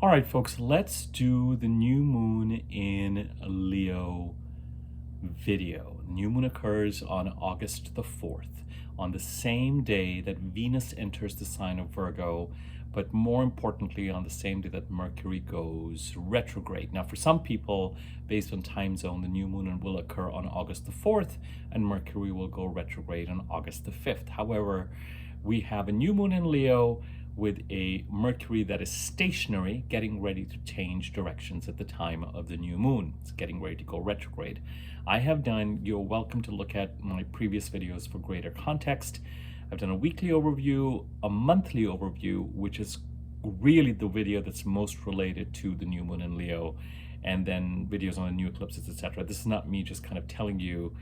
All right, folks, let's do the new moon in Leo video. New moon occurs on August the 4th, on the same day that Venus enters the sign of Virgo, but more importantly, on the same day that Mercury goes retrograde. Now, for some people, based on time zone, the new moon will occur on August the 4th, and Mercury will go retrograde on August the 5th. However, we have a new moon in Leo with a Mercury that is stationary, getting ready to change directions at the time of the new moon. It's getting ready to go retrograde. You're welcome to look at my previous videos for greater context. I've done a weekly overview, a monthly overview, which is really the video that's most related to the new moon in Leo, and then videos on the new eclipses, etc. This is not me just kind of telling you.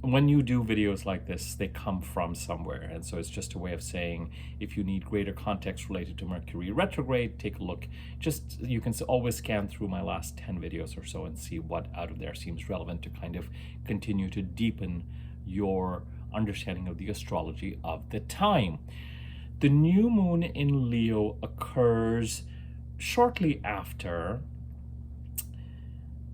When you do videos like this, they come from somewhere, and so it's just a way of saying if you need greater context related to Mercury retrograde, take a look. You can always scan through my last 10 videos or so and see what out of there seems relevant to kind of continue to deepen your understanding of the astrology of the time. The new moon in Leo occurs shortly after,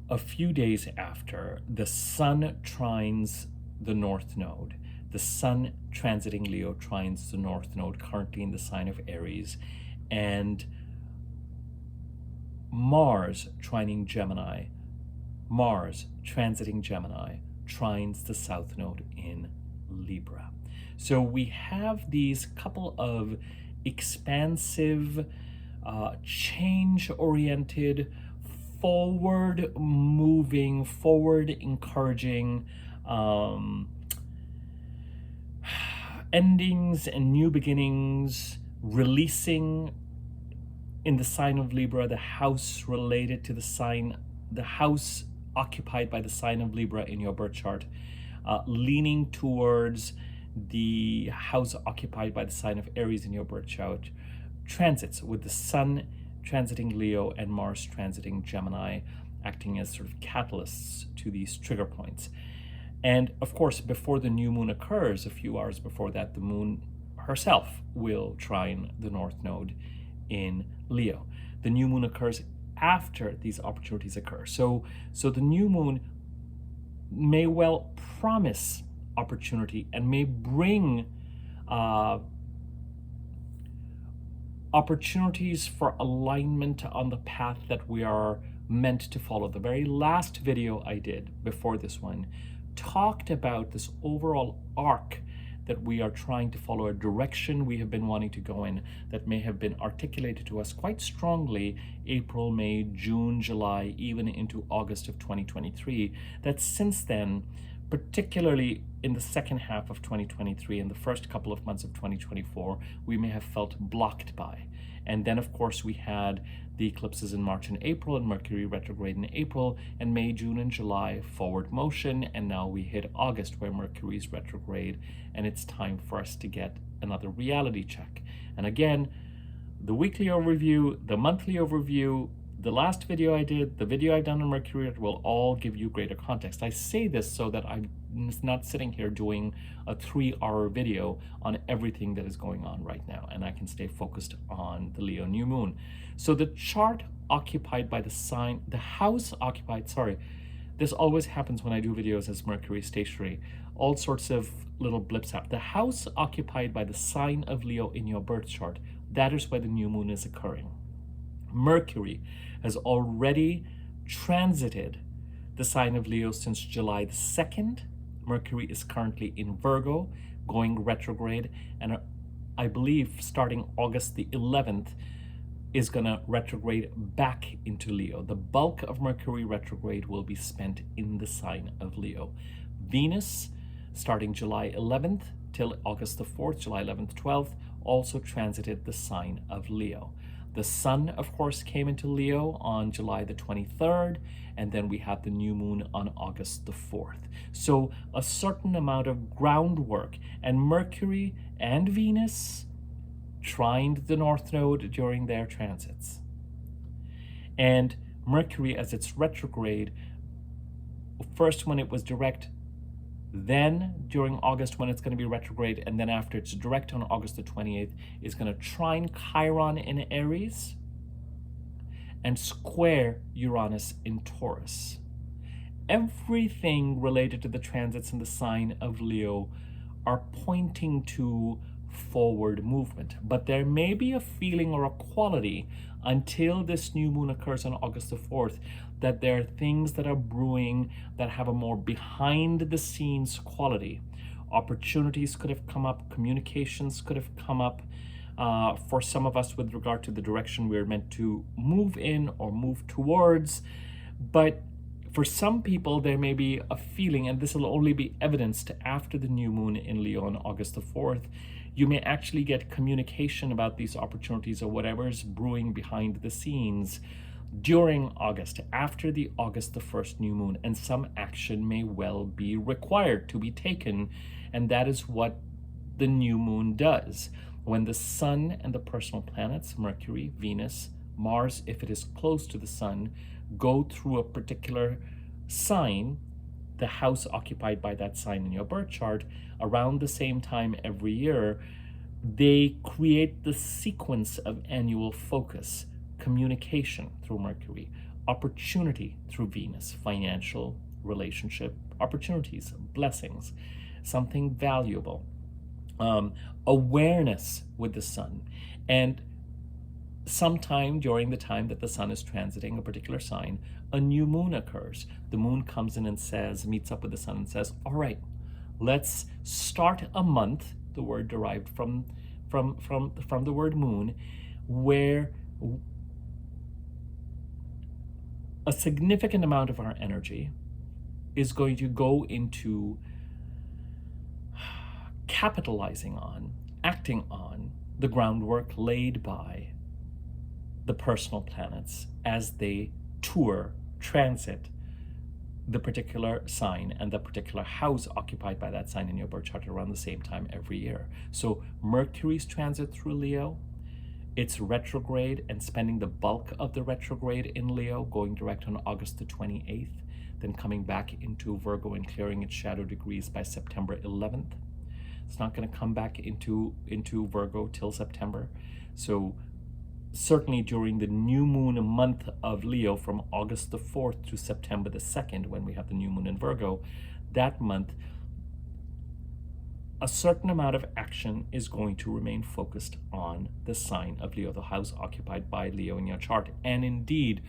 a few days after, the Sun trines the North Node. The Sun transiting Leo trines the North Node, currently in the sign of Aries, and Mars trining Gemini. Mars transiting Gemini trines the South Node in Libra. So we have these couple of expansive, change-oriented, forward-moving, forward-encouraging endings and new beginnings, releasing in the sign of Libra, the house related to the house occupied by the sign of Libra in your birth chart, leaning towards the house occupied by the sign of Aries in your birth chart, transits with the Sun transiting Leo and Mars transiting Gemini, acting as sort of catalysts to these trigger points. And of course, before the new moon occurs, a few hours before that, the moon herself will trine the North Node in Leo. The new moon occurs after these opportunities occur. So the new moon may well promise opportunity and may bring opportunities for alignment on the path that we are meant to follow. The very last video I did before this one talked about this overall arc that we are trying to follow, a direction we have been wanting to go in that may have been articulated to us quite strongly April, May, June, July, even into August of 2023, that since then, particularly in the second half of 2023 and the first couple of months of 2024, we may have felt blocked by. And then, of course, we had the eclipses in March and April, and Mercury retrograde in April, and May, June, and July, forward motion. And now we hit August, where Mercury is retrograde, and it's time for us to get another reality check. And again, the weekly overview, the monthly overview, the last video I did, the video I've done on Mercury will all give you greater context. I say this so that I'm not sitting here doing a 3-hour video on everything that is going on right now, and I can stay focused on the Leo new moon. So the chart occupied by the sign, the house occupied, this always happens when I do videos as Mercury stationary. All sorts of little blips happen. The house occupied by the sign of Leo in your birth chart, that is where the new moon is occurring. Mercury has already transited the sign of Leo since July the 2nd. Mercury is currently in Virgo, going retrograde, and I believe starting August the 11th is going to retrograde back into Leo. The bulk of Mercury retrograde will be spent in the sign of Leo. Venus, starting July 11th till August the 4th, July 11th, 12th, also transited the sign of Leo. The Sun, of course, came into Leo on July the 23rd, and then we had the new moon on August the 4th. So a certain amount of groundwork, and Mercury and Venus trined the North Node during their transits. And Mercury, as it's retrograde, first when it was direct, then during August when it's going to be retrograde, and then after it's direct on August the 28th, is going to trine Chiron in Aries. and square Uranus in Taurus. Everything related to the transits in the sign of Leo are pointing to forward movement, but there may be a feeling or a quality until this new moon occurs on August the 4th that there are things that are brewing that have a more behind the scenes quality. Opportunities could have come up, communications could have come up for some of us with regard to the direction we're meant to move in or move towards. But for some people, there may be a feeling, and this will only be evidenced after the new moon in Leo on August the 4th, you may actually get communication about these opportunities or whatever is brewing behind the scenes during August, after the August the 1st new moon, and some action may well be required to be taken, and that is what the new moon does. When the sun and the personal planets, Mercury, Venus, Mars, if it is close to the sun, go through a particular sign, the house occupied by that sign in your birth chart, around the same time every year, they create the sequence of annual focus, communication through Mercury, opportunity through Venus, financial, relationship, opportunities, blessings, something valuable, awareness with the sun. And sometime during the time that the sun is transiting a particular sign, a new moon occurs. The moon comes in and says, meets up with the sun and says, all right, let's start a month, the word derived from the word moon, where a significant amount of our energy is going to go into capitalizing on, acting on the groundwork laid by the personal planets as they tour, transit the particular sign and the particular house occupied by that sign in your birth chart around the same time every year. So Mercury's transit through Leo, it's retrograde and spending the bulk of the retrograde in Leo, going direct on August the 28th, then coming back into Virgo and clearing its shadow degrees by September 11th. It's not going to come back into Virgo till September. So certainly during the new moon month of Leo, from August the 4th to September the 2nd, when we have the new moon in Virgo, that month, a certain amount of action is going to remain focused on the sign of Leo, the house occupied by Leo in your chart. And indeed,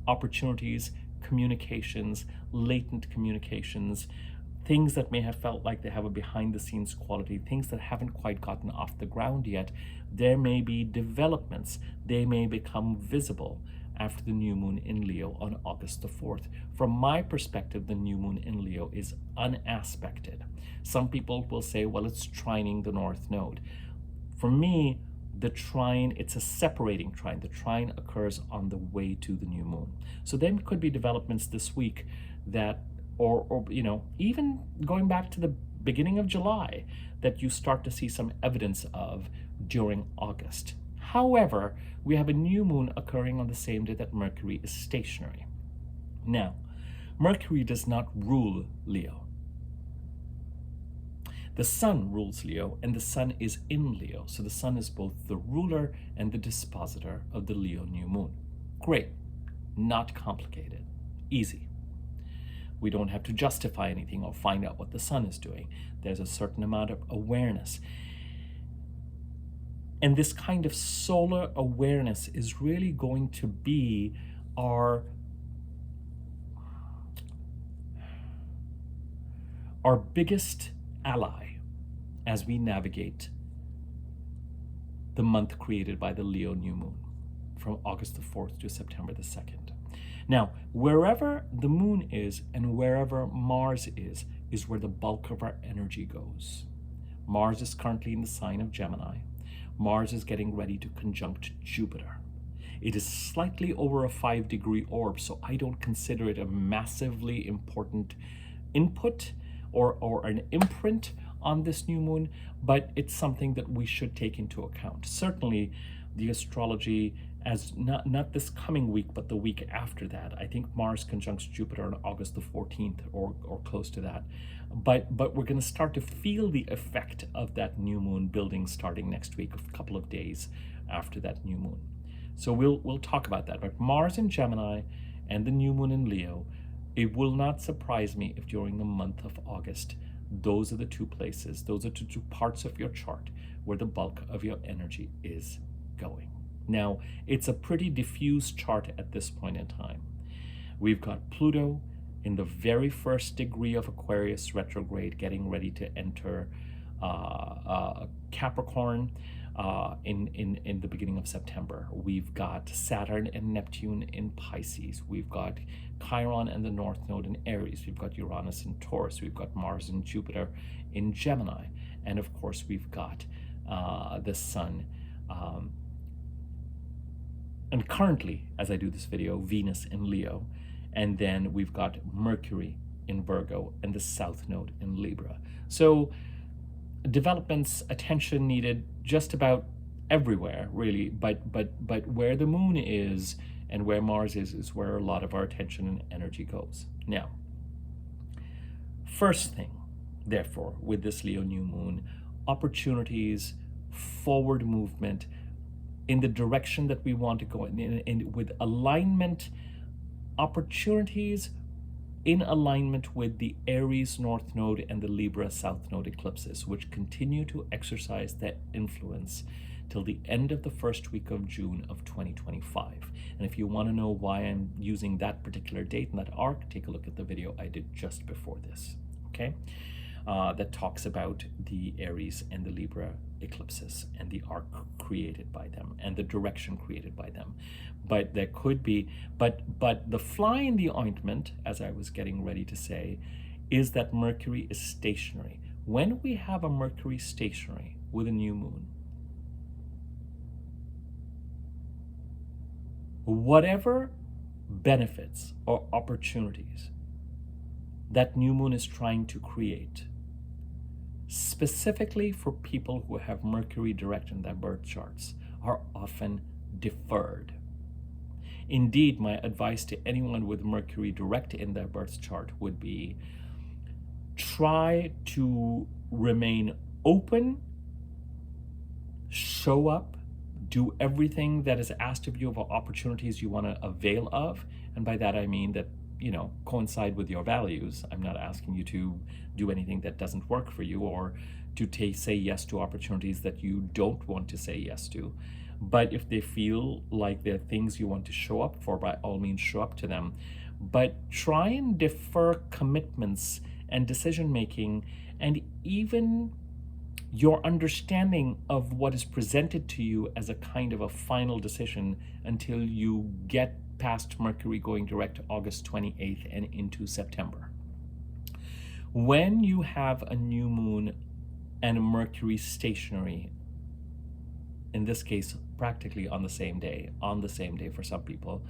opportunities, communications, latent communications, things that may have felt like they have a behind the scenes quality, things that haven't quite gotten off the ground yet, there may be developments. They may become visible after the new moon in Leo on August the 4th. From my perspective, the new moon in Leo is unaspected. Some people will say, well, it's trining the North Node. For me, the trine, it's a separating trine. The trine occurs on the way to the new moon. So there could be developments this week that, or you know, even going back to the beginning of July, that you start to see some evidence of during August. However, we have a new moon occurring on the same day that Mercury is stationary. Now, Mercury does not rule Leo. The sun rules Leo, and the sun is in Leo. So the sun is both the ruler and the dispositor of the Leo new moon. Great, not complicated, easy. We don't have to justify anything or find out what the sun is doing. There's a certain amount of awareness. And this kind of solar awareness is really going to be our biggest ally as we navigate the month created by the Leo new moon from August the 4th to September the 2nd. Now, wherever the moon is and wherever Mars is where the bulk of our energy goes. Mars is currently in the sign of Gemini. Mars is getting ready to conjunct Jupiter. It is slightly over a 5-degree orb, so I don't consider it a massively important input or an imprint on this new moon, but it's something that we should take into account. Certainly, the astrology, as not this coming week, but the week after that. I think Mars conjuncts Jupiter on August the 14th or close to that. But we're going to start to feel the effect of that new moon building starting next week, a couple of days after that new moon. So we'll talk about that. But Mars in Gemini and the new moon in Leo, it will not surprise me if during the month of August, those are the two places, those are the two parts of your chart where the bulk of your energy is going. Now, it's a pretty diffuse chart at this point in time. We've got Pluto in the very first degree of Aquarius retrograde, getting ready to enter Capricorn in the beginning of September. We've got Saturn and Neptune in Pisces. We've got Chiron and the North Node in Aries. We've got Uranus in Taurus. We've got Mars and Jupiter in Gemini. And of course, we've got the Sun. And currently, as I do this video, Venus in Leo. And then we've got Mercury in Virgo and the South Node in Libra. So developments, attention needed just about everywhere, really. But where the moon is and where Mars is where a lot of our attention and energy goes. Now, first thing, therefore, with this Leo new moon, opportunities, forward movement in the direction that we want to go in with alignment, opportunities in alignment with the Aries North Node and the Libra South Node eclipses, which continue to exercise that influence till the end of the first week of June of 2025. And if you want to know why I'm using that particular date and that arc, take a look at the video I did just before this, okay? That talks about the Aries and the Libra eclipses and the arc created by them and the direction created by them. But there could be, but the fly in the ointment, as I was getting ready to say, is that Mercury is stationary. When we have a Mercury stationary with a new moon, whatever benefits or opportunities that new moon is trying to create, specifically for people who have Mercury direct in their birth charts, are often deferred. Indeed, my advice to anyone with Mercury direct in their birth chart would be try to remain open, show up, do everything that is asked of you of opportunities you want to avail of. And by that I mean that, you know, coincide with your values. I'm not asking you to do anything that doesn't work for you or to say yes to opportunities that you don't want to say yes to. But if they feel like they're things you want to show up for, by all means, show up to them. But try and defer commitments and decision-making and even your understanding of what is presented to you as a kind of a final decision until you get past Mercury going direct August 28th and into September. When you have a new moon and a Mercury stationary, in this case, practically on the same day for some people,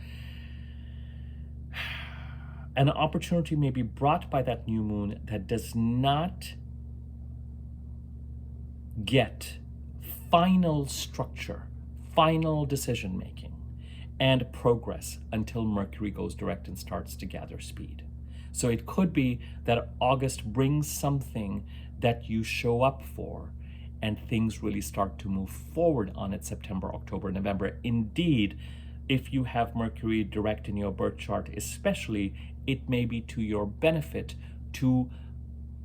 an opportunity may be brought by that new moon that does not get final structure, final decision-making, and progress until Mercury goes direct and starts to gather speed. So it could be that August brings something that you show up for and things really start to move forward on it September, October, November. Indeed, if you have Mercury direct in your birth chart, especially, it may be to your benefit to,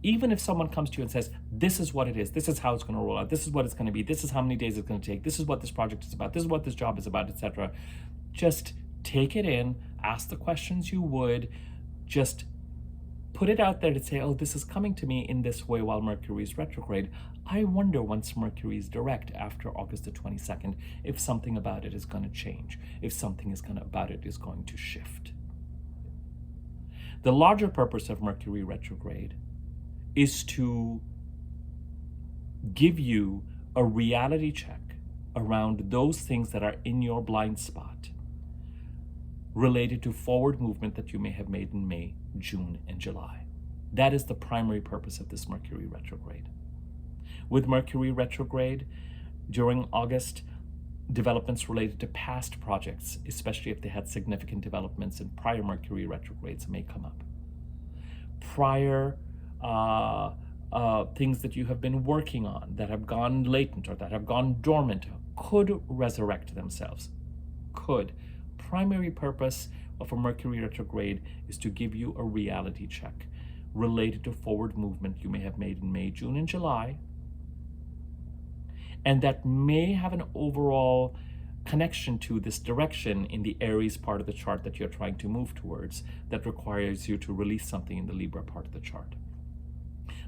even if someone comes to you and says, this is what it is, this is how it's going to roll out, this is what it's going to be, this is how many days it's going to take, this is what this project is about, this is what this job is about, etc. Just take it in, ask the questions you would, just put it out there to say, oh, this is coming to me in this way while Mercury is retrograde. I wonder once Mercury is direct after August the 22nd, if something about it is going to change, if something about it is going to shift. The larger purpose of Mercury retrograde is to give you a reality check around those things that are in your blind spot related to forward movement that you may have made in May, June, and July. That is the primary purpose of this Mercury retrograde. With Mercury retrograde, during August, developments related to past projects, especially if they had significant developments in prior Mercury retrogrades, may come up. Prior things that you have been working on that have gone latent or that have gone dormant could resurrect themselves. could. Primary purpose of a Mercury retrograde is to give you a reality check related to forward movement you may have made in May, June, and July, and that may have an overall connection to this direction in the Aries part of the chart that you're trying to move towards, that requires you to release something in the Libra part of the chart.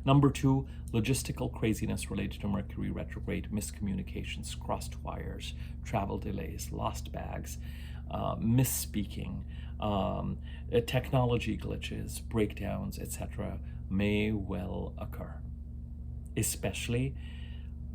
Number two, logistical craziness related to Mercury retrograde, miscommunications, crossed wires, travel delays, lost bags, misspeaking, technology glitches, breakdowns, etc. may well occur, especially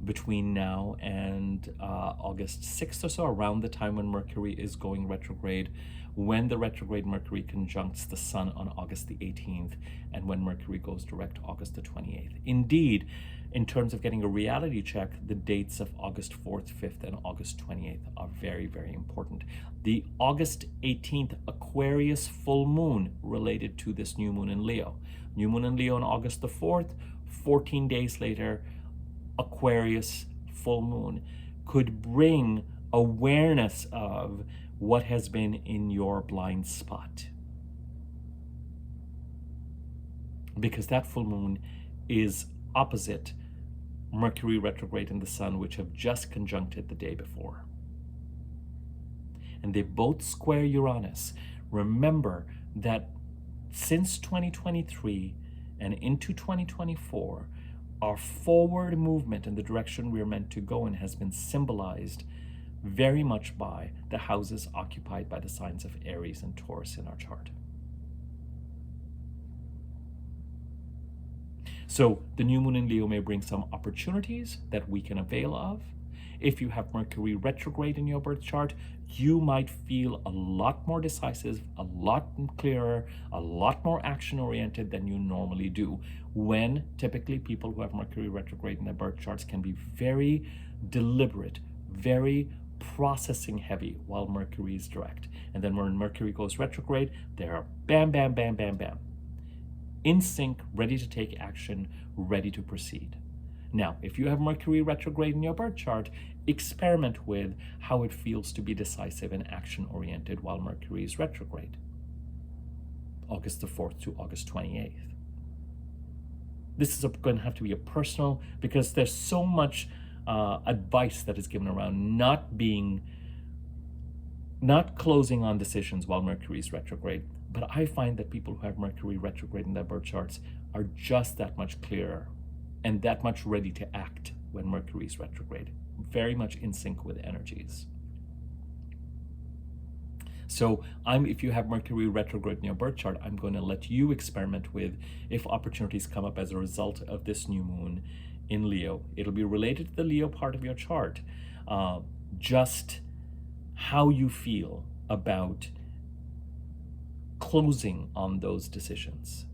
between now and August 6th or so, around the time when Mercury is going retrograde, when the retrograde Mercury conjuncts the Sun on August the 18th, and when Mercury goes direct August the 28th. Indeed, in terms of getting a reality check, the dates of August 4th, 5th, and August 28th are very, very important. The August 18th Aquarius full moon related to this new moon in Leo. New moon in Leo on August the 4th, 14 days later, Aquarius full moon could bring awareness of what has been in your blind spot, because that full moon is opposite Mercury retrograde and the Sun, which have just conjuncted the day before, and they both square Uranus. Remember that since 2023 and into 2024, our forward movement in the direction we're meant to go in has been symbolized very much by the houses occupied by the signs of Aries and Taurus in our chart. So the new moon in Leo may bring some opportunities that we can avail of. If you have Mercury retrograde in your birth chart, you might feel a lot more decisive, a lot clearer, a lot more action-oriented than you normally do, when typically people who have Mercury retrograde in their birth charts can be very deliberate, very processing heavy while Mercury is direct. And then when Mercury goes retrograde, they're bam, bam, bam, bam, bam, in sync, ready to take action, ready to proceed. Now, if you have Mercury retrograde in your birth chart, experiment with how it feels to be decisive and action-oriented while Mercury is retrograde, August the 4th to August 28th. This is going to have to be a personal, because there's so much advice that is given around not closing on decisions while Mercury is retrograde. But I find that people who have Mercury retrograde in their birth charts are just that much clearer and that much ready to act when Mercury is retrograde, very much in sync with energies. So if you have Mercury retrograde in your birth chart, I'm going to let you experiment with if opportunities come up as a result of this new moon in Leo. It'll be related to the Leo part of your chart, just how you feel about closing on those decisions.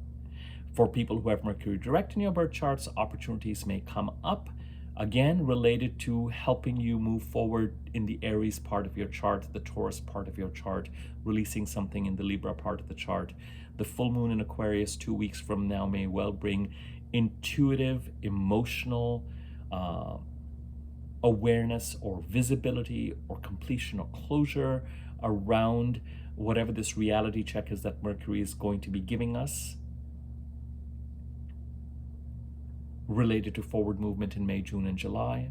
For people who have Mercury direct in your birth charts, opportunities may come up, again, related to helping you move forward in the Aries part of your chart, the Taurus part of your chart, releasing something in the Libra part of the chart. The full moon in Aquarius 2 weeks from now may well bring intuitive, emotional awareness or visibility or completion or closure around whatever this reality check is that Mercury is going to be giving us, related to forward movement in May, June, and July.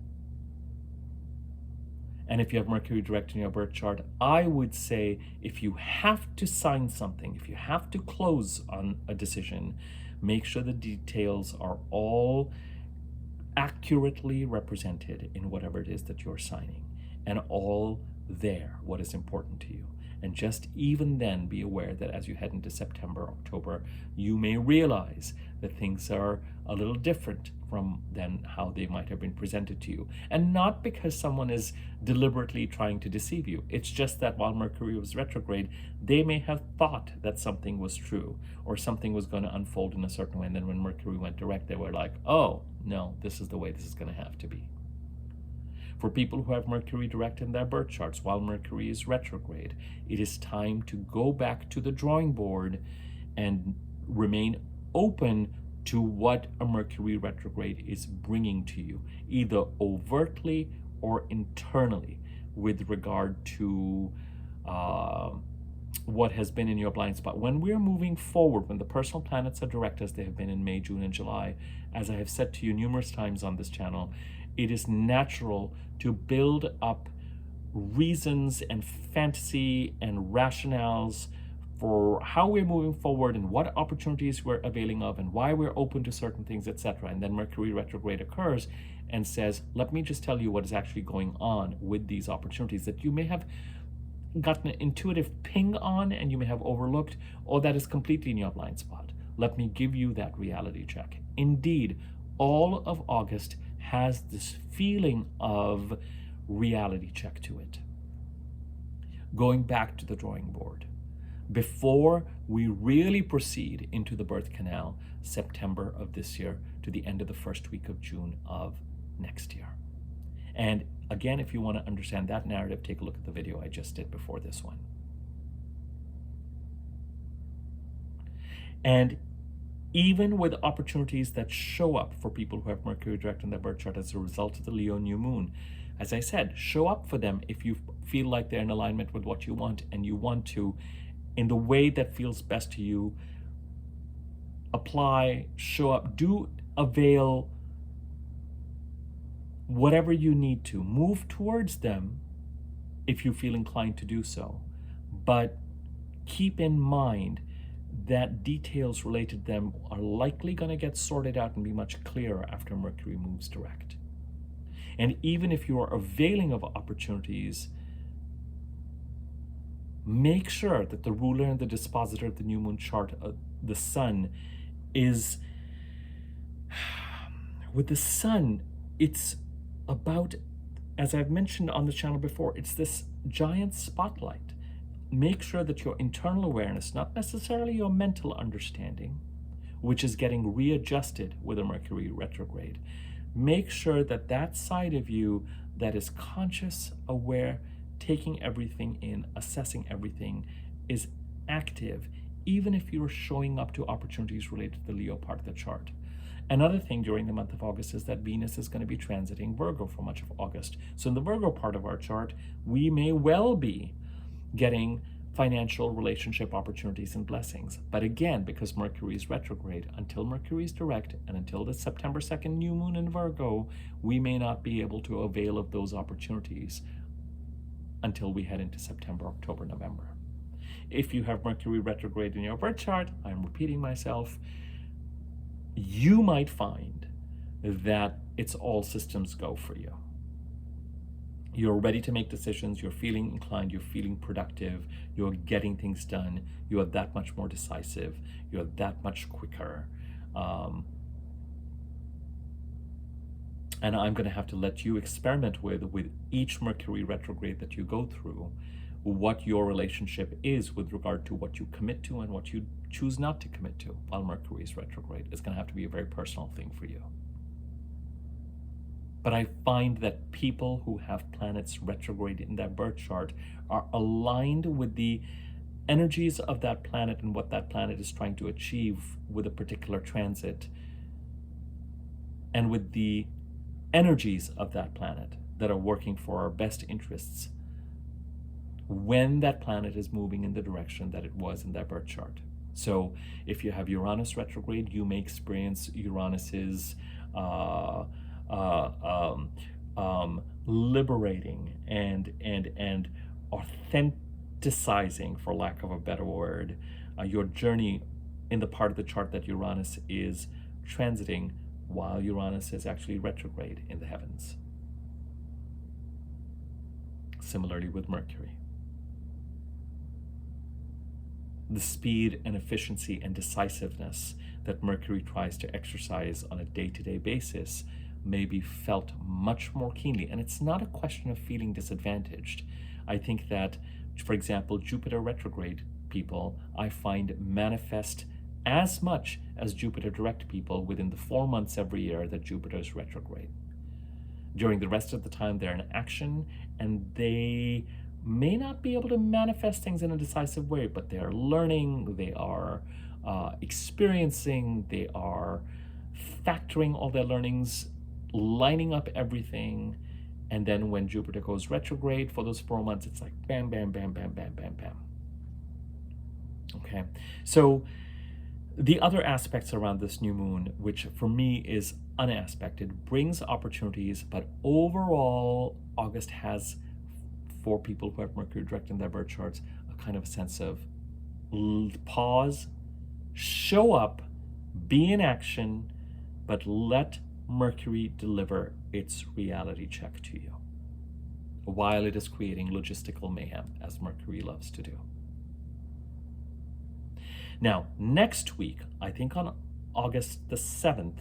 And if you have Mercury direct in your birth chart, I would say if you have to sign something, if you have to close on a decision, make sure the details are all accurately represented in whatever it is that you're signing, and all there, what is important to you. And just even then be aware that as you head into September, October, you may realize that things are a little different than how they might have been presented to you. And not because someone is deliberately trying to deceive you. It's just that while Mercury was retrograde, they may have thought that something was true or something was going to unfold in a certain way. And then when Mercury went direct, they were like, oh, no, this is the way this is going to have to be. For people who have Mercury direct in their birth charts while Mercury is retrograde, it is time to go back to the drawing board and remain open to what a Mercury retrograde is bringing to you, either overtly or internally, with regard to what has been in your blind spot. When we're moving forward, when the personal planets are direct as they have been in May, June, and July, as I have said to you numerous times on this channel, it is natural to build up reasons and fantasy and rationales for how we're moving forward and what opportunities we're availing of and why we're open to certain things, etc. And then Mercury retrograde occurs and says, let me just tell you what is actually going on with these opportunities that you may have gotten an intuitive ping on and you may have overlooked, or that is completely in your blind spot. Let me give you that reality check. Indeed, all of August has this feeling of reality check to it. Going back to the drawing board. Before we really proceed into the birth canal, September of this year to the end of the first week of June of next year. And again, if you want to understand that narrative, take a look at the video I just did before this one. And even with opportunities that show up for people who have Mercury direct in their birth chart as a result of the Leo new moon, as I said, show up for them if you feel like they're in alignment with what you want and you want to, in the way that feels best to you, apply, show up, do avail whatever you need to. Move towards them if you feel inclined to do so. But keep in mind that details related to them are likely going to get sorted out and be much clearer after Mercury moves direct. And even if you are availing of opportunities, make sure that the ruler and the dispositor of the new moon chart, the sun, is, with the sun, it's about, as I've mentioned on the channel before, it's this giant spotlight. Make sure that your internal awareness, not necessarily your mental understanding, which is getting readjusted with a Mercury retrograde, make sure that that side of you that is conscious, aware, taking everything in, assessing everything, is active, even if you're showing up to opportunities related to the Leo part of the chart. Another thing during the month of August is that Venus is going to be transiting Virgo for much of August. So in the Virgo part of our chart, we may well be getting financial relationship opportunities and blessings. But again, because Mercury is retrograde, until Mercury is direct and until the September 2nd new moon in Virgo, we may not be able to avail of those opportunities until we head into September, October, November. If you have Mercury retrograde in your birth chart, I'm repeating myself, you might find that it's all systems go for you. You're ready to make decisions, you're feeling inclined, you're feeling productive, you're getting things done, you are that much more decisive, you're that much quicker. And I'm going to have to let you experiment with each Mercury retrograde that you go through, what your relationship is with regard to what you commit to and what you choose not to commit to while Mercury is retrograde. It's going to have to be a very personal thing for you. But I find that people who have planets retrograde in their birth chart are aligned with the energies of that planet and what that planet is trying to achieve with a particular transit, and with the energies of that planet that are working for our best interests when that planet is moving in the direction that it was in their birth chart. So if you have Uranus retrograde, you may experience Uranus's liberating and authenticizing, for lack of a better word, your journey in the part of the chart that Uranus is transiting while Uranus is actually retrograde in the heavens. Similarly with Mercury. The speed and efficiency and decisiveness that Mercury tries to exercise on a day-to-day basis may be felt much more keenly. And it's not a question of feeling disadvantaged. I think that, for example, Jupiter retrograde people, I find manifest as much as Jupiter direct people within the 4 months every year that Jupiter is retrograde. During the rest of the time, they're in action, and they may not be able to manifest things in a decisive way, but they are learning, they are experiencing, they are factoring all their learnings, lining up everything, And then when Jupiter goes retrograde for those 4 months, it's like bam, bam, bam, bam, bam, bam, bam. Okay, so the other aspects around this new moon, which for me is unaspected, brings opportunities, but overall, August has, for people who have Mercury direct in their birth charts, a kind of a sense of pause, show up, be in action, but let Mercury deliver its reality check to you while it is creating logistical mayhem, as Mercury loves to do. Now, next week, I think on August the 7th,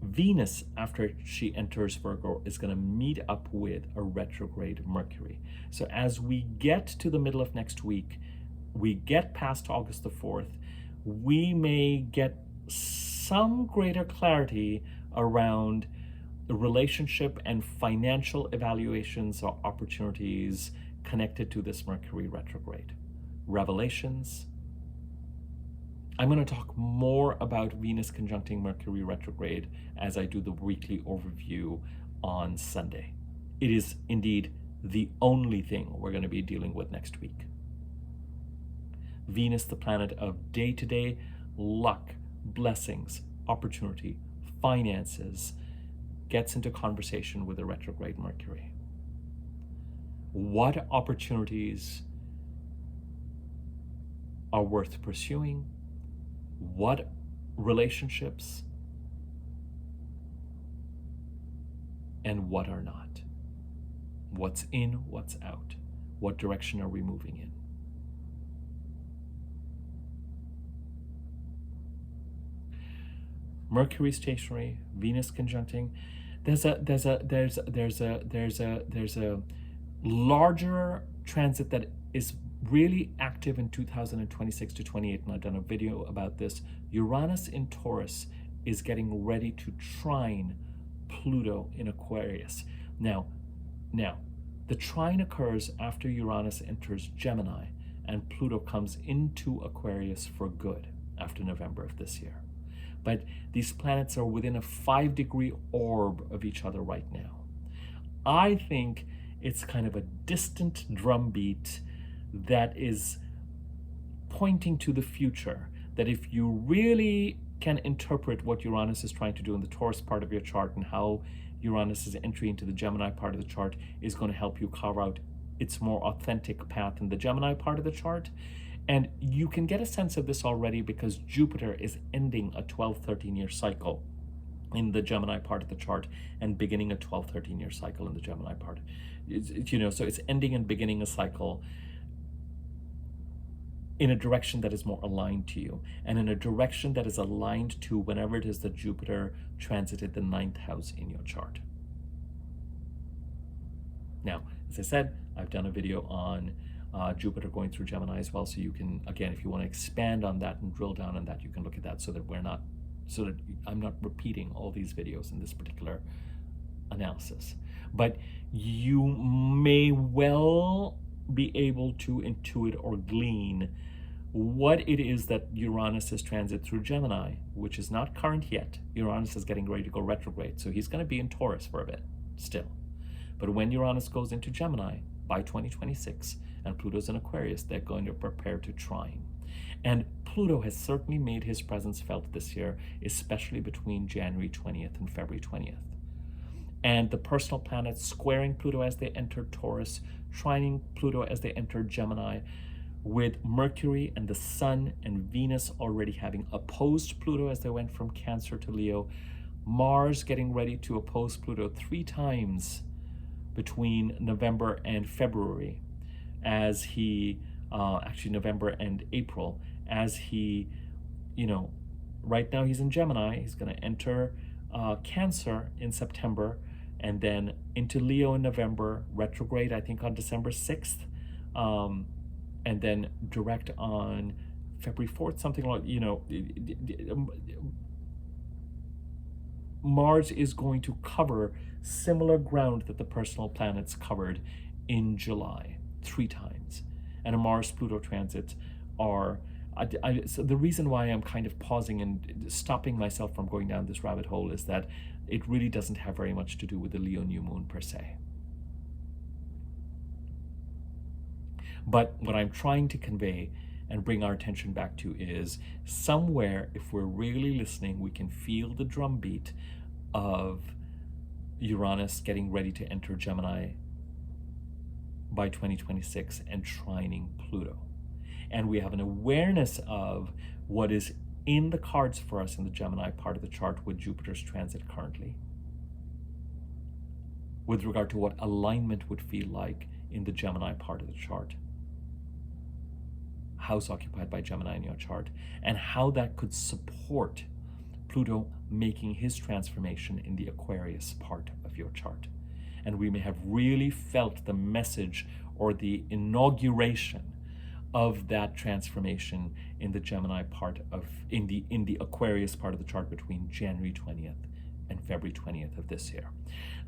Venus, after she enters Virgo, is going to meet up with a retrograde Mercury. So as we get to the middle of next week, we get past August the 4th, we may get some greater clarity around the relationship and financial evaluations or opportunities connected to this Mercury retrograde. Revelations. I'm going to talk more about Venus conjuncting Mercury retrograde as I do the weekly overview on Sunday. It is indeed the only thing we're going to be dealing with next week. Venus, the planet of day-to-day luck, blessings, opportunity, finances, gets into conversation with the retrograde Mercury. What opportunities are worth pursuing? What relationships and what are not? What's in, what's out? What direction are we moving in? Mercury stationary, Venus conjuncting. There's a larger transit that is really active in 2026 to 28, and I've done a video about this. Uranus in Taurus is getting ready to trine Pluto in Aquarius. Now, the trine occurs after Uranus enters Gemini and Pluto comes into Aquarius for good after November of this year. But these planets are within a 5-degree orb of each other right now. I think it's kind of a distant drumbeat that is pointing to the future, that if you really can interpret what Uranus is trying to do in the Taurus part of your chart and how Uranus's entry into the Gemini part of the chart is going to help you carve out its more authentic path in the Gemini part of the chart. And you can get a sense of this already because Jupiter is ending a 12-13 year cycle in the Gemini part of the chart and beginning a 12-13 year cycle in the Gemini part. So it's ending and beginning a cycle in a direction that is more aligned to you and in a direction that is aligned to whenever it is that Jupiter transited the 9th house in your chart. Now, as I said, I've done a video on Jupiter going through Gemini as well, so you can, again, if you want to expand on that and drill down on that, you can look at that so that I'm not repeating all these videos in this particular analysis. But you may well be able to intuit or glean what it is that Uranus is transit through Gemini, which is not current yet. Uranus is getting ready to go retrograde, so he's going to be in Taurus for a bit still. But when Uranus goes into Gemini by 2026 and Pluto's in Aquarius, they're going to prepare to trine. And Pluto has certainly made his presence felt this year, especially between January 20th and February 20th. And the personal planets squaring Pluto as they enter Taurus, trining Pluto as they enter Gemini, with Mercury and the Sun and Venus already having opposed Pluto as they went from Cancer to Leo, Mars getting ready to oppose Pluto 3 times between November and February, as he, actually November and April, as he, right now he's in Gemini, he's going to enter Cancer in September, and then into Leo in November, retrograde, I think on December 6th, and then direct on February 4th, something like, Mars is going to cover similar ground that the personal planets covered in July 3 times. And a Mars-Pluto transit are So the reason why I'm kind of pausing and stopping myself from going down this rabbit hole is that it really doesn't have very much to do with the Leo new moon per se. But what I'm trying to convey and bring our attention back to is somewhere, if we're really listening, we can feel the drumbeat of Uranus getting ready to enter Gemini by 2026 and trining Pluto. And we have an awareness of what is in the cards for us in the Gemini part of the chart with Jupiter's transit currently, with regard to what alignment would feel like in the Gemini part of the chart, house occupied by Gemini in your chart, and how that could support Pluto making his transformation in the Aquarius part of your chart. And we may have really felt the message or the inauguration of that transformation in the Gemini part of, in the Aquarius part of the chart between January 20th and February 20th of this year.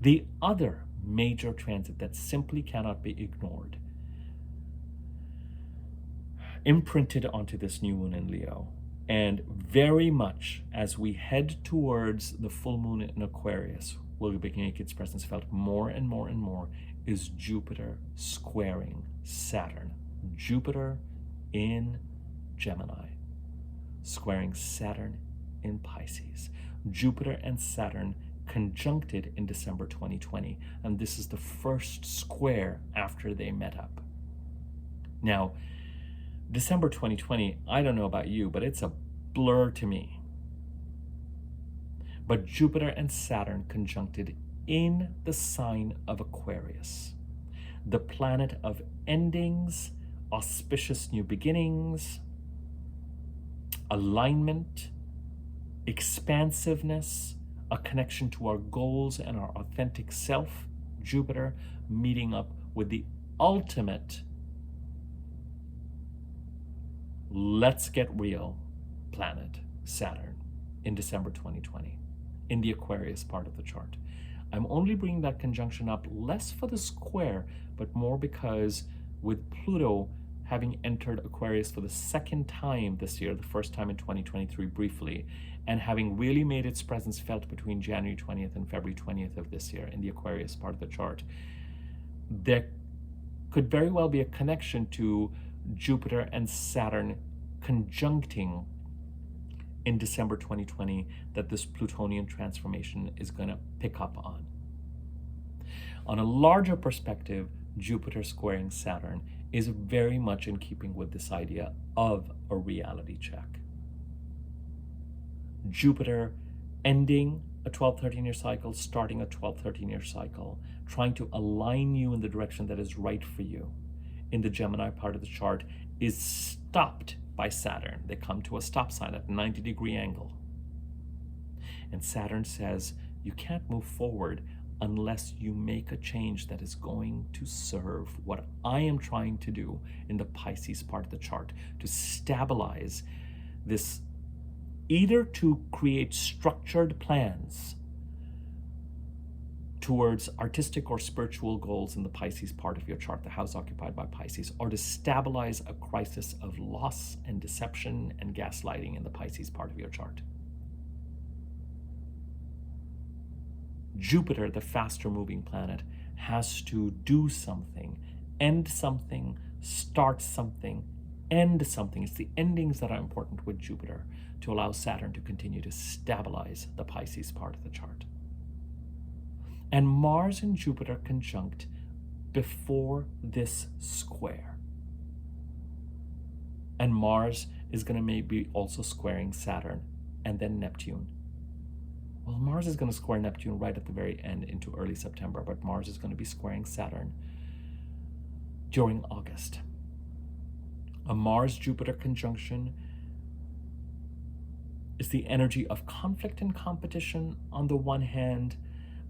The other major transit that simply cannot be ignored, imprinted onto this new moon in Leo, and very much as we head towards the full moon in Aquarius, will make its presence felt more and more and more, is Jupiter squaring Saturn. Jupiter in Gemini, squaring Saturn in Pisces. Jupiter and Saturn conjuncted in December 2020, and this is the first square after they met up. Now, December 2020, I don't know about you, but it's a blur to me. But Jupiter and Saturn conjuncted in the sign of Aquarius, the planet of endings, auspicious new beginnings, alignment, expansiveness, a connection to our goals and our authentic self. Jupiter meeting up with the ultimate let's get real planet, Saturn, in December 2020, in the Aquarius part of the chart. I'm only bringing that conjunction up less for the square, but more because with Pluto having entered Aquarius for the second time this year, the first time in 2023 briefly, and having really made its presence felt between January 20th and February 20th of this year in the Aquarius part of the chart, there could very well be a connection to Jupiter and Saturn conjuncting in December 2020 that this Plutonian transformation is going to pick up on. On a larger perspective, Jupiter squaring Saturn is very much in keeping with this idea of a reality check. Jupiter ending a 12-13 year cycle, starting a 12-13 year cycle, trying to align you in the direction that is right for you in the Gemini part of the chart, is stopped by Saturn. They come to a stop sign at a 90-degree angle. And Saturn says, you can't move forward unless you make a change that is going to serve what I am trying to do in the Pisces part of the chart, to stabilize this, either to create structured plans towards artistic or spiritual goals in the Pisces part of your chart, the house occupied by Pisces, or to stabilize a crisis of loss and deception and gaslighting in the Pisces part of your chart. Jupiter, the faster moving planet, has to do something, end something, start something, end something. It's the endings that are important with Jupiter to allow Saturn to continue to stabilize the Pisces part of the chart. And Mars and Jupiter conjunct before this square. And Mars is going to maybe also squaring Saturn and then Neptune. Well, Mars is going to square Neptune right at the very end into early September, but Mars is going to be squaring Saturn during August. A Mars-Jupiter conjunction is the energy of conflict and competition on the one hand,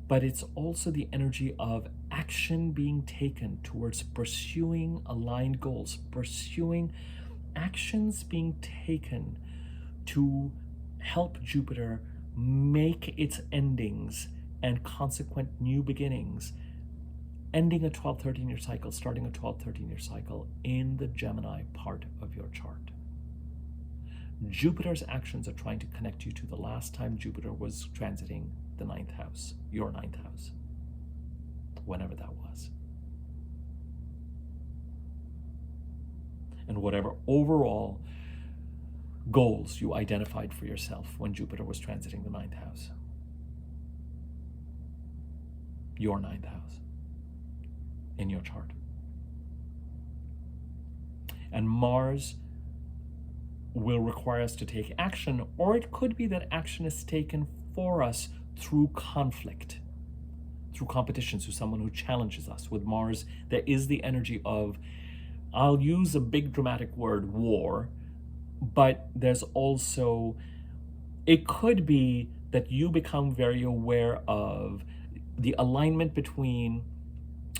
but it's also the energy of action being taken towards pursuing aligned goals, pursuing actions being taken to help Jupiter make its endings and consequent new beginnings, ending a 12-13 year cycle, starting a 12-13 year cycle in the Gemini part of your chart. Jupiter's actions are trying to connect you to the last time Jupiter was transiting the ninth house, your ninth house, whenever that was. And whatever overall goals you identified for yourself when Jupiter was transiting the ninth house, your ninth house in your chart. And Mars will require us to take action, or it could be that action is taken for us through conflict, through competition, through someone who challenges us. With Mars, there is the energy of, I'll use a big dramatic word, war, but there's also, it could be that you become very aware of the alignment between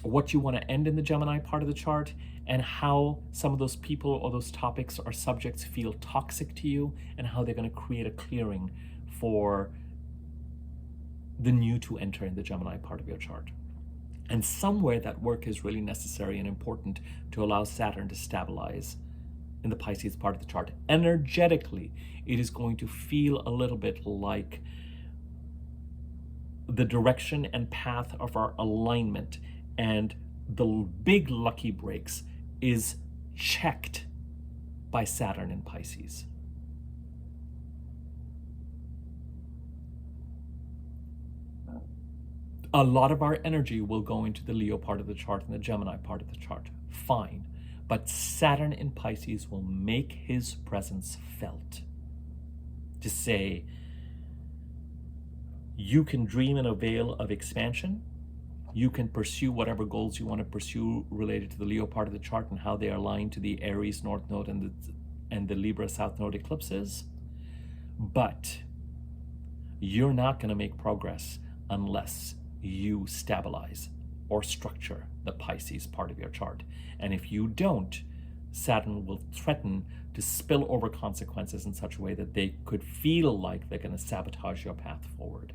what you want to end in the Gemini part of the chart and how some of those people or those topics or subjects feel toxic to you, and how they're going to create a clearing for the new to enter in the Gemini part of your chart. And somewhere that work is really necessary and important to allow Saturn to stabilize in the Pisces part of the chart. Energetically, it is going to feel a little bit like the direction and path of our alignment and the big lucky breaks is checked by Saturn in Pisces. A lot of our energy will go into the Leo part of the chart and the Gemini part of the chart. Fine. But Saturn in Pisces will make his presence felt. To say, you can dream in a veil of expansion. You can pursue whatever goals you want to pursue related to the Leo part of the chart and how they are aligned to the Aries North Node and the Libra South Node eclipses. But you're not going to make progress unless you stabilize or structure the Pisces part of your chart. And if you don't, Saturn will threaten to spill over consequences in such a way that they could feel like they're going to sabotage your path forward.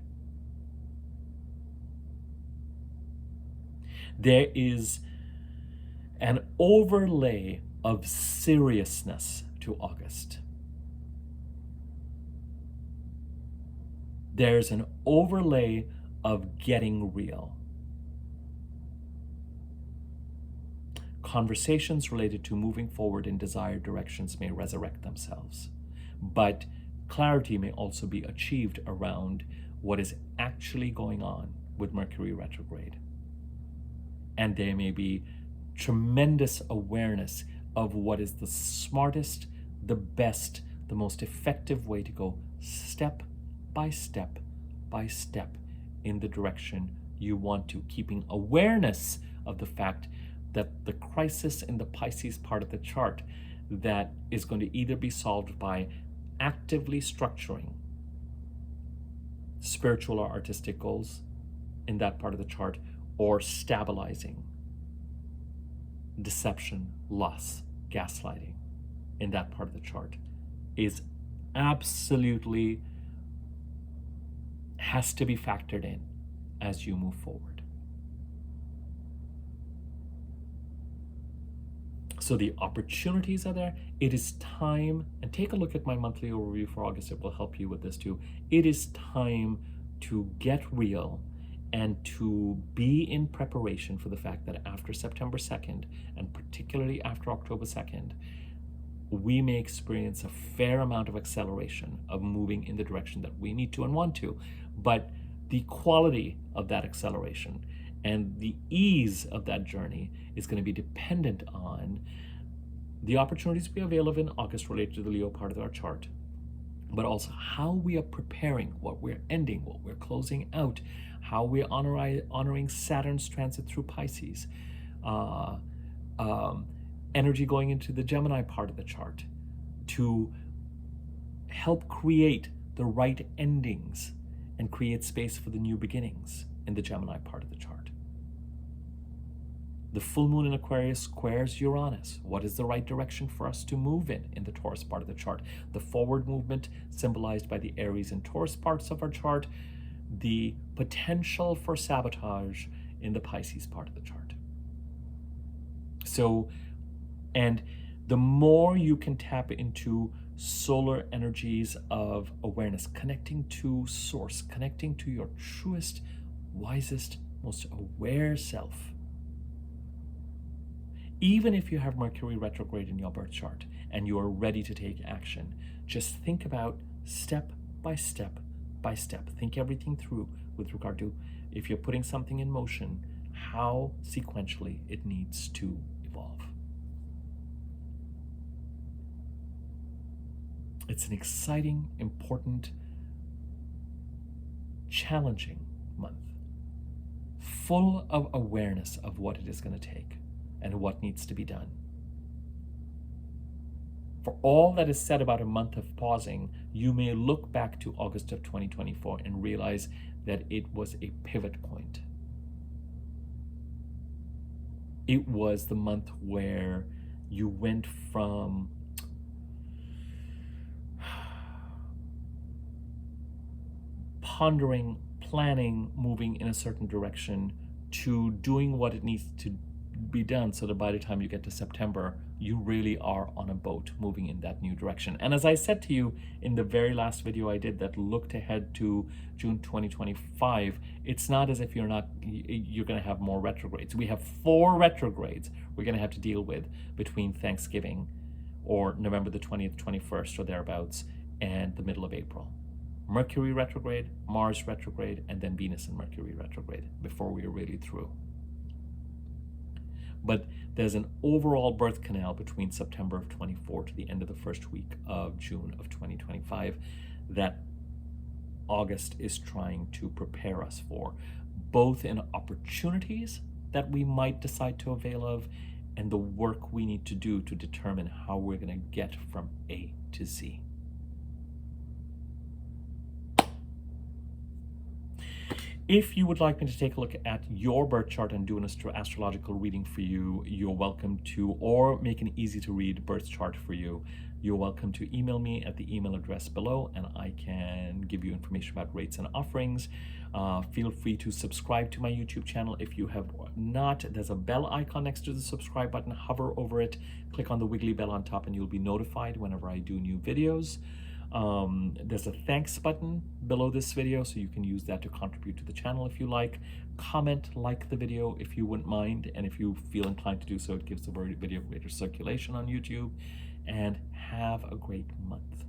There is an overlay of seriousness to August. There's an overlay of getting real. Conversations related to moving forward in desired directions may resurrect themselves, but clarity may also be achieved around what is actually going on with Mercury retrograde. And there may be tremendous awareness of what is the smartest, the best, the most effective way to go step by step by step in the direction you want to, keeping awareness of the fact that the crisis in the Pisces part of the chart that is going to either be solved by actively structuring spiritual or artistic goals in that part of the chart, or stabilizing deception, loss, gaslighting in that part of the chart, is absolutely has to be factored in as you move forward. So the opportunities are there. It is time, and take a look at my monthly overview for August. It will help you with this too. It is time to get real and to be in preparation for the fact that after September 2nd, and particularly after October 2nd, we may experience a fair amount of acceleration of moving in the direction that we need to and want to. But the quality of that acceleration and the ease of that journey is going to be dependent on the opportunities we avail of in August related to the Leo part of our chart, but also how we are preparing, what we're ending, what we're closing out, how we're honoring Saturn's transit through Pisces, energy going into the Gemini part of the chart to help create the right endings and create space for the new beginnings in the Gemini part of the chart. The full moon in Aquarius squares Uranus. What is the right direction for us to move in the Taurus part of the chart? The forward movement symbolized by the Aries and Taurus parts of our chart, the potential for sabotage in the Pisces part of the chart. So, and the more you can tap into solar energies of awareness, connecting to source, connecting to your truest, wisest, most aware self. Even if you have Mercury retrograde in your birth chart and you are ready to take action, just think about step by step by step. Think everything through with regard to, if you're putting something in motion, how sequentially it needs to evolve. It's an exciting, important, challenging month, full of awareness of what it is going to take and what needs to be done. For all that is said about a month of pausing, you may look back to August of 2024 and realize that it was a pivot point. It was the month where you went from pondering, planning, moving in a certain direction to doing what it needs to be done, so that by the time you get to September, you really are on a boat moving in that new direction. And as I said to you in the very last video I did that looked ahead to June 2025, it's not as if you're going to have more retrogrades. We have 4 retrogrades we're going to have to deal with between Thanksgiving, or November the 20th, 21st, or thereabouts, and the middle of April. Mercury retrograde, Mars retrograde, and then Venus and Mercury retrograde before we are really through. But there's an overall birth canal between September of 24 to the end of the first week of June of 2025 that August is trying to prepare us for, both in opportunities that we might decide to avail of and the work we need to do to determine how we're going to get from A to Z. If you would like me to take a look at your birth chart and do an astrological reading for you, you're welcome to, or make an easy to read birth chart for you, you're welcome to email me at the email address below, and I can give you information about rates and offerings. Feel free to subscribe to my YouTube channel if you have not. There's a bell icon next to the subscribe button. Hover over it, click on the wiggly bell on top, and you'll be notified whenever I do new videos. There's a thanks button below this video, so you can use that to contribute to the channel if you like. Comment, like the video if you wouldn't mind, and if you feel inclined to do so, it gives the video greater circulation on YouTube. And have a great month.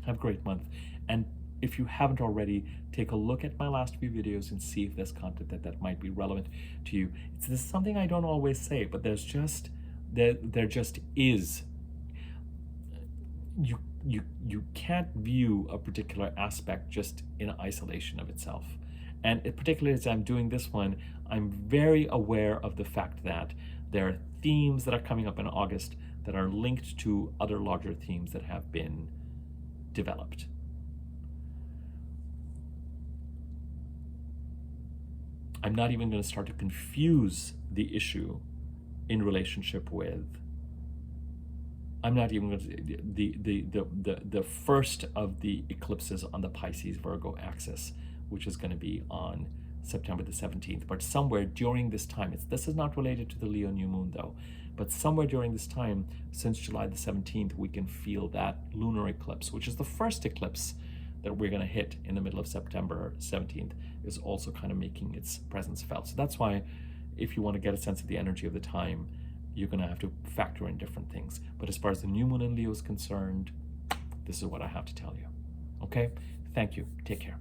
Have a great month. And if you haven't already, take a look at my last few videos and see if there's content that might be relevant to you. This is something I don't always say, but there just is. You can't view a particular aspect just in isolation of itself. And particularly as I'm doing this one, I'm very aware of the fact that there are themes that are coming up in August that are linked to other larger themes that have been developed. I'm not even going to start to confuse the issue in relationship with, I'm not even going to, the first of the eclipses on the Pisces-Virgo axis, which is going to be on September the 17th. But somewhere during this time, this is not related to the Leo new moon though, but somewhere during this time, since July the 17th, we can feel that lunar eclipse, which is the first eclipse that we're going to hit in the middle of September 17th, is also kind of making its presence felt. So that's why, if you want to get a sense of the energy of the time, you're going to have to factor in different things. But as far as the new moon in Leo is concerned, this is what I have to tell you. Okay? Thank you. Take care.